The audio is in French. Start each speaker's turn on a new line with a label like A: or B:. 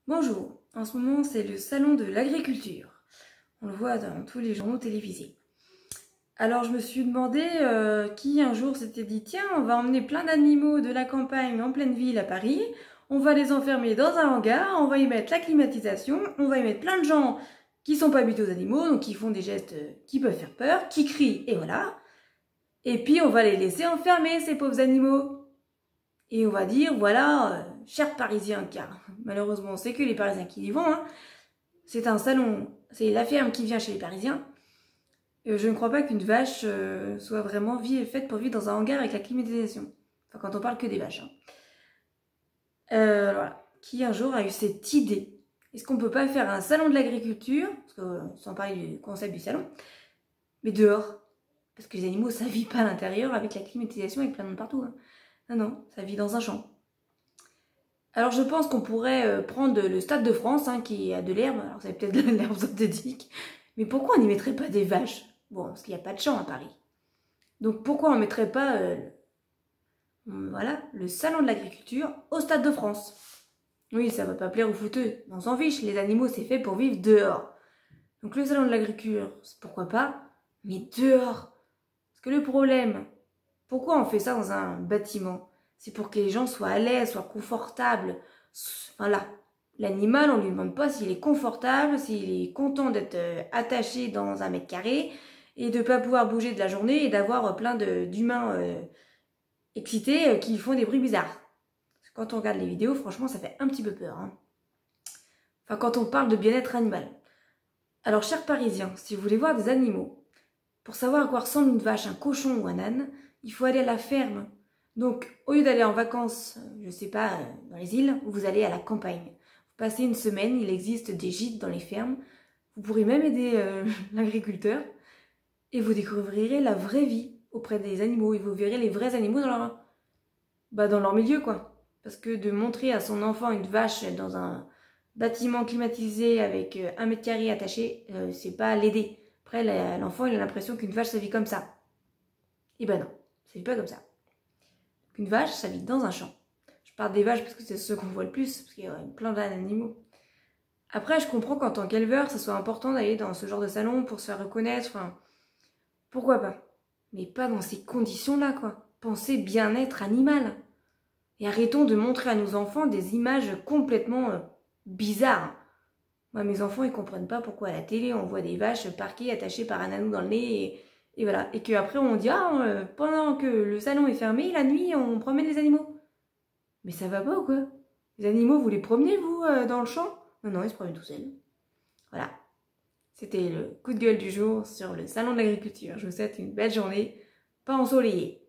A: Bonjour, en ce moment c'est le salon de l'agriculture. On le voit dans tous les journaux télévisés. Alors je me suis demandé qui un jour s'était dit tiens, on va emmener plein d'animaux de la campagne en pleine ville à Paris, on va les enfermer dans un hangar, on va y mettre la climatisation, on va y mettre plein de gens qui sont pas habitués aux animaux, donc qui font des gestes qui peuvent faire peur, qui crient et voilà. Et puis on va les laisser enfermer ces pauvres animaux. Et on va dire, voilà, chers Parisiens, car malheureusement c'est que les Parisiens qui y vont, hein. C'est un salon, c'est la ferme qui vient chez les Parisiens. Je ne crois pas qu'une vache soit vraiment faite pour vivre dans un hangar avec la climatisation. Enfin, quand on parle que des vaches. Hein. Voilà. Qui un jour a eu cette idée? Est-ce qu'on peut pas faire un salon de l'agriculture, sans parler du concept du salon, mais dehors? Parce que les animaux, ça vit pas à l'intérieur avec la climatisation, avec plein de monde partout. Hein. Non, ça vit dans un champ. Alors je pense qu'on pourrait prendre le Stade de France, hein, qui a de l'herbe, alors c'est peut-être de l'herbe synthétique, mais pourquoi on n'y mettrait pas des vaches? Bon, parce qu'il n'y a pas de champ à Paris. Donc pourquoi on ne mettrait pas voilà, le salon de l'agriculture au Stade de France? Oui, ça va pas plaire aux footeux, on s'en fiche, les animaux c'est fait pour vivre dehors. Donc le salon de l'agriculture, pourquoi pas, mais dehors. Parce que le problème, pourquoi on fait ça dans un bâtiment? C'est pour que les gens soient à l'aise, soient confortables. Voilà. L'animal, on ne lui demande pas s'il est confortable, s'il est content d'être attaché dans un mètre carré et de ne pas pouvoir bouger de la journée et d'avoir plein d'humains excités qui font des bruits bizarres. Parce que quand on regarde les vidéos, franchement, ça fait un petit peu peur. Hein. Enfin, quand on parle de bien-être animal. Alors, chers Parisiens, si vous voulez voir des animaux, pour savoir à quoi ressemble une vache, un cochon ou un âne, il faut aller à la ferme. Donc, au lieu d'aller en vacances, je sais pas, dans les îles, vous allez à la campagne. Vous passez une semaine, il existe des gîtes dans les fermes. Vous pourrez même aider l'agriculteur. Et vous découvrirez la vraie vie auprès des animaux. Et vous verrez les vrais animaux dans leur milieu, quoi. Parce que de montrer à son enfant une vache dans un bâtiment climatisé avec 1 mètre carré attaché, c'est pas l'aider. Après, l'enfant, il a l'impression qu'une vache, ça vit comme ça. Et ben non, ça vit pas comme ça. Une vache, ça vit dans un champ. Je parle des vaches parce que c'est ceux qu'on voit le plus, parce qu'il y a plein d'animaux. Après, je comprends qu'en tant qu'éleveur, ça soit important d'aller dans ce genre de salon pour se faire reconnaître, enfin, pourquoi pas. Mais pas dans ces conditions-là, quoi. Pensez bien-être animal. Et arrêtons de montrer à nos enfants des images complètement bizarres. Moi, mes enfants, ils comprennent pas pourquoi à la télé, on voit des vaches parquées, attachées par un anneau dans le nez, et voilà. Et qu'après, on dit, ah, pendant que le salon est fermé, la nuit, on promène les animaux. Mais ça va pas ou quoi? Les animaux, vous les promenez, vous, dans le champ? Non, ils se promènent tout seuls. Voilà. C'était le coup de gueule du jour sur le salon de l'agriculture. Je vous souhaite une belle journée, pas ensoleillée.